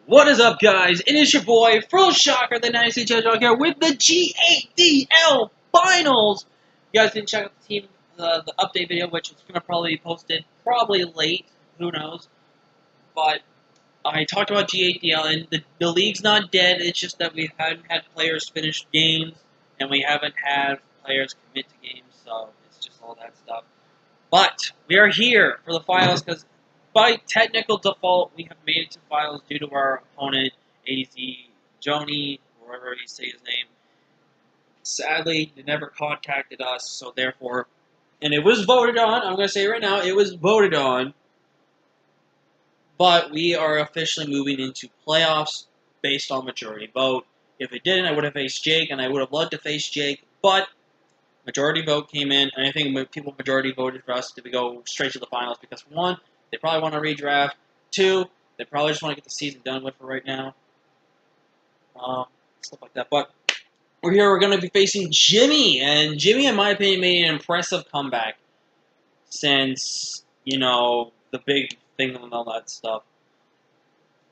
What is up, guys? It is your boy, Fro Shocker, the 96 Judge here with the G8DL Finals. You guys didn't check out the team, the update video, which is going to probably be posted probably late, who knows. But I talked about G8DL, and the league's not dead. It's just that we haven't had players finish games, and we haven't had players commit to games, so it's just all that stuff. But we are here for the finals because by technical default, we have made it to finals due to our opponent, AZ Joni, wherever you say his name. Sadly, they never contacted us, so therefore, and it was voted on, I'm going to say it right now, it was voted on, but we are officially moving into playoffs based on majority vote. If it didn't, I would have faced Jake, and I would have loved to face Jake, but majority vote came in, and I think people majority voted for us to go straight to the finals because, one, they probably want to redraft. Two, they probably just want to get the season done with for right now. Stuff like that. But we're here. We're going to be facing Jimmy, and Jimmy, in my opinion, made an impressive comeback since, the big thing and all that stuff.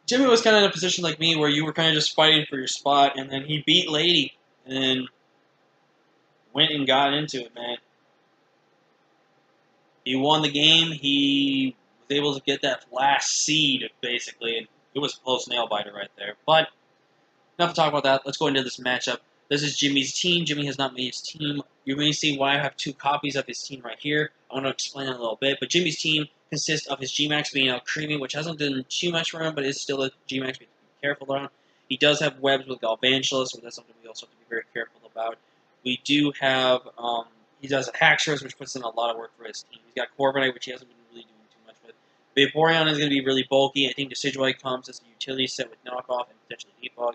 Jimmy was kind of in a position like me where you were kind of just fighting for your spot, and then he beat Lady, and then went and got into it, man. He won the game. He was able to get that last seed, basically, and it was a close nail-biter right there. But enough to talk about that. Let's go into this matchup. This is Jimmy's team. Jimmy has not made his team. You may see why I have two copies of his team right here. I want to explain it a little bit. But Jimmy's team consists of his G-Max being out Creamy, which hasn't done too much for him, but is still a G-Max we have to be careful around. He does have webs with Galvantula, so that's something we also have to be very careful about. We do have, he does a Haxorus, which puts in a lot of work for his team. He's got Corviknight, which he hasn't been really doing too much with. Vaporeon is going to be really bulky. I think Decidueye comes as a utility set with Knockoff and potentially Defog.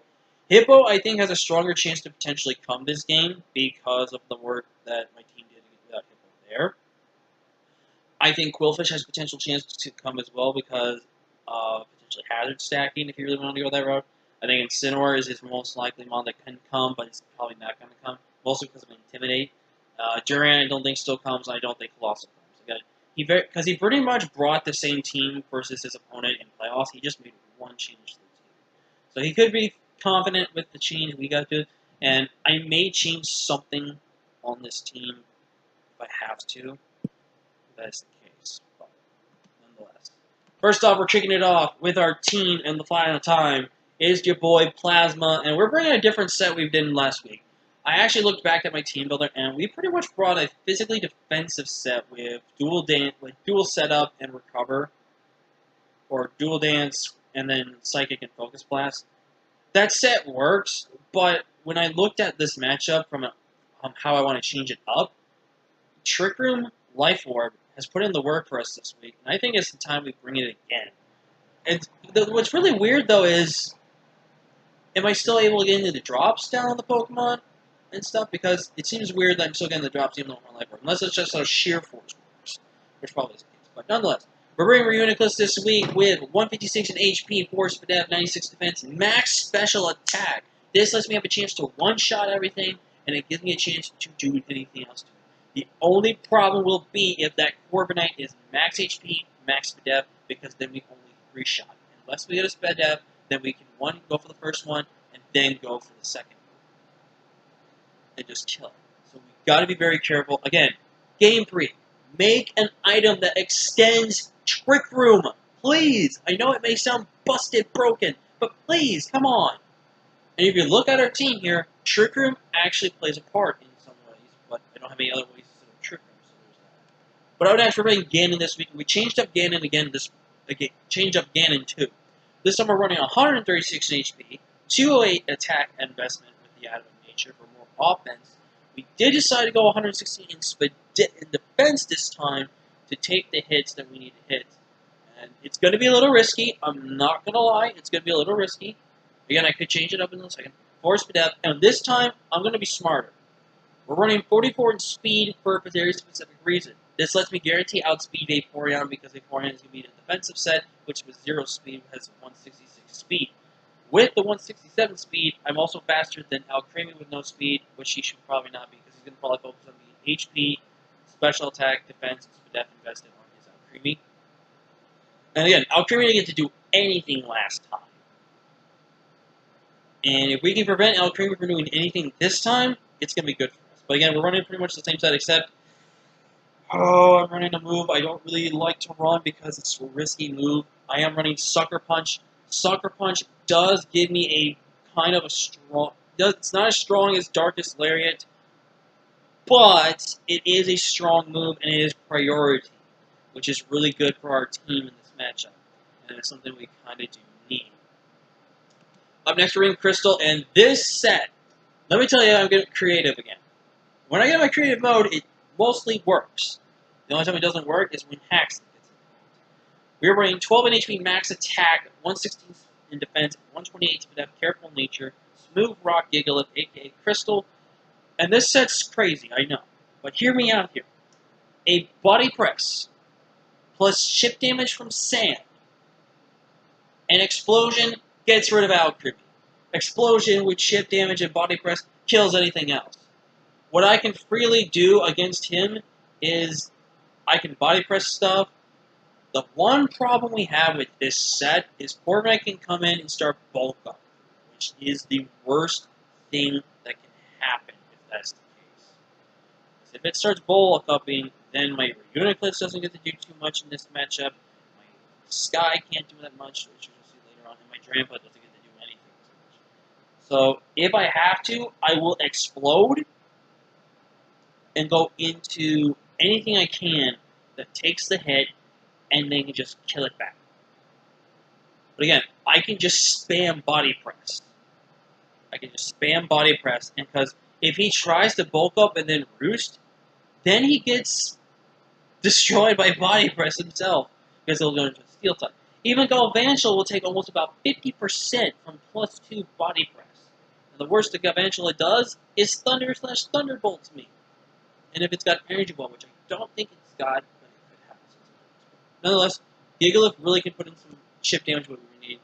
Hippo, I think, has a stronger chance to potentially come this game because of the work that my team did without Hippo there. I think Quillfish has potential chance to come as well because of potentially hazard stacking if you really want to go that route. I think Incineroar is his most likely mon that can come, but it's probably not going to come, mostly because of Intimidate. Duran, I don't think still comes, and I don't think Colossal comes. Because he pretty much brought the same team versus his opponent in playoffs. He just made one change to the team. So he could be confident with the change we got to, and I may change something on this team if I have to. That's the case, but nonetheless. First off, we're kicking it off with our team, and the final time is your boy Plasma, and we're bringing a different set we did last week. I actually looked back at my team builder, and we pretty much brought a physically defensive set with dual setup and recover, or dual dance and then psychic and focus blast. That set works, but when I looked at this matchup from how I want to change it up, Trick Room Life Orb has put in the work for us this week, and I think it's the time we bring it again. And what's really weird, though, is am I still able to get into the drops down on the Pokemon and stuff? Because it seems weird that I'm still getting the drops even though I'm on Life Orb, unless it's just how sheer force works, which probably is the case. But nonetheless, we're bringing Reuniclus this week with 156 in HP, 4 SPDF, 96 defense, max special attack. This lets me have a chance to one-shot everything, and it gives me a chance to do anything else to it. The only problem will be if that Corviknight is max HP, max SPDF, because then we only 3-shot. Unless we get a SPDF, then we can go for the first one, and then go for the second one. And just kill it. So we've got to be very careful. Again, Game 3. Make an item that extends Trick Room. Please. I know it may sound busted, broken, but please, come on. And if you look at our team here, Trick Room actually plays a part in some ways, but I don't have any other ways to sort of Trick Room, so there's that. But I would actually bring Ganon this week. We changed up Ganon again changed up Ganon 2. This time we're running 136 in HP, 208 attack investment with the Adamant Nature for more offense. We did decide to go 116 in defense this time to take the hits that we need to hit. And it's going to be a little risky. I'm not going to lie. It's going to be a little risky. Again, I could change it up in a second. 4 speed up. And this time, I'm going to be smarter. We're running 44 in speed for a very specific reason. This lets me guarantee outspeed Vaporeon because Vaporeon is going to be a defensive set, which with 0 speed has 166 speed. With the 167 speed, I'm also faster than Alcremie with no speed, which he should probably not be, because he's going to probably focus on the HP, special attack, defense, and SPDF invested on his Alcremie. And again, Alcremie didn't get to do anything last time. And if we can prevent Alcremie from doing anything this time, it's going to be good for us. But again, we're running pretty much the same set, except, I'm running a move I don't really like to run because it's a risky move. I am running Sucker Punch. Sucker Punch does give me a kind of a strong... It's not as strong as Darkest Lariat, but it is a strong move and it is priority, which is really good for our team in this matchup. And it's something we kind of do need. Up next, we're in Crystal, and this set, let me tell you, I'm getting creative again. When I get in my creative mode, it mostly works. The only time it doesn't work is when Hacks gets involved. We are running 12 in HP max attack, 116 in defense, 128 speed up, careful nature, smooth rock Gigalith, aka Crystal. And this set's crazy, I know. But hear me out here. A body press plus chip damage from sand. An explosion gets rid of Alcremie. Explosion with chip damage and body press kills anything else. What I can freely do against him is I can body press stuff. The one problem we have with this set is Corviknight can come in and start bulk up, which is the worst thing that can happen if that's the case. If it starts bulk upping, then my Uniclipse doesn't get to do too much in this matchup. My Sky can't do that much, which you'll see later on, and my Drampa doesn't get to do anything as much. So if I have to, I will explode and go into anything I can that takes the hit and then just kill it back. But again, I can just spam body press. I can just spam body press, and because if he tries to bulk up and then roost, then he gets destroyed by body press himself because he'll go into a steel type. Even Galvantula will take almost about 50% from +2 body press. And the worst that Galvantula does is Thunderbolts me. And if it's got Energy Ball, which I don't think it's got, but it could have. Nonetheless, Gigalith really can put in some chip damage what we need.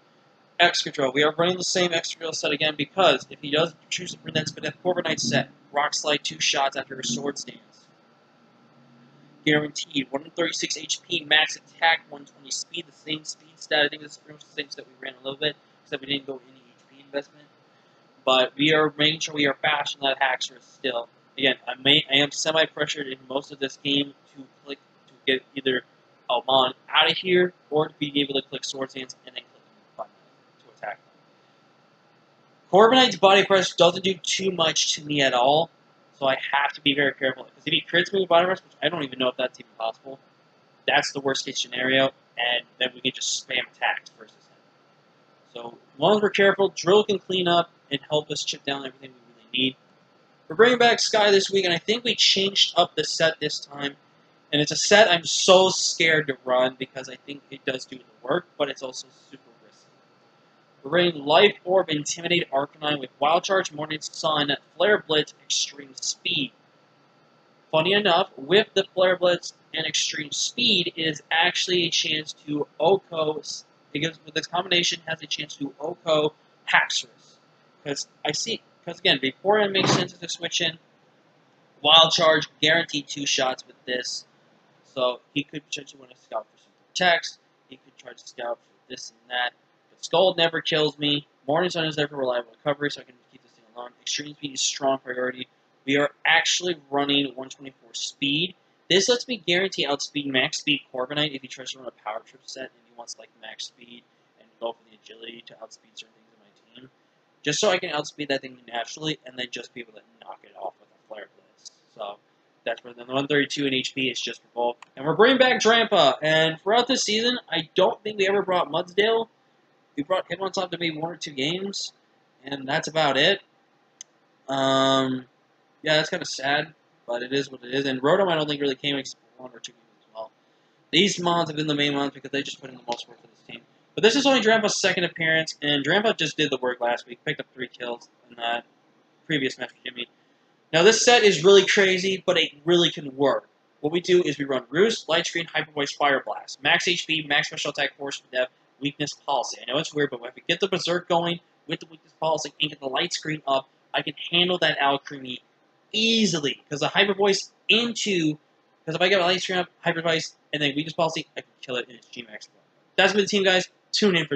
X Control. We are running the same X Control set again because if he does choose to bring that Corviknight set, Rock Slide 2 shots after his Sword Stance. Guaranteed. 136 HP, max attack, 120 speed, the same speed stat. I think this is pretty much the same stat we ran a little bit, except we didn't go any HP investment. But we are making sure we are bashing that Haxorus still. Again, I am semi-pressured in most of this game to click to get either Almond out of here or to be able to click Sword Stance and then click the button to attack them. Corviknight's body press doesn't do too much to me at all, so I have to be very careful. Because if he crits me with body press, which I don't even know if that's even possible, that's the worst case scenario, and then we can just spam attacks versus him. So as long as we're careful, Drill can clean up and help us chip down everything we really need. We're bringing back Sky this week, and I think we changed up the set this time. And it's a set I'm so scared to run because I think it does do the work, but it's also super risky. We're running Life Orb, Intimidate, Arcanine with Wild Charge, Morning Sun, Flare Blitz, Extreme Speed. Funny enough, with the Flare Blitz and Extreme Speed, it is actually a chance to OHKO, because with this combination, has a chance to OHKO Haxorus. Because again, before it makes sense to switch in, Wild Charge, guaranteed 2 shots with this. So he could potentially want to scout for super attacks. He could try to scout for this and that. But Scald never kills me. Morning Sun is there for reliable recovery, so I can keep this thing along. Extreme Speed is strong priority. We are actually running 124 speed. This lets me guarantee outspeed max speed Corviknight if he tries to run a power trip set and he wants like max speed and go for the agility to outspeed certain things in my team. Just so I can outspeed that thing naturally and then just be able to knock it off with a Flare Blitz. So that's where the 132 in HP is just for bulk. And we're bringing back Drampa. And throughout this season, I don't think we ever brought Mudsdale. We brought him on top to maybe 1 or 2 games. And that's about it. Yeah, that's kind of sad. But it is what it is. And Rotom I don't think really came except for 1 or 2 games as well. These mons have been the main ones because they just put in the most work for this team. But this is only Drampa's second appearance. And Drampa just did the work last week. Picked up 3 kills in that previous match with Jimmy. Now this set is really crazy, but it really can work. What we do is we run Roost, Light Screen, Hyper Voice, Fire Blast. Max HP, Max Special Attack, Force for Death, Weakness Policy. I know it's weird, but if we get the Berserk going with the Weakness Policy and get the Light Screen up, I can handle that Alcremie easily. Because the Hyper Voice because if I get a Light Screen up, Hyper Voice, and then Weakness Policy, I can kill it in its G-Max. That's been the team, guys. Tune in for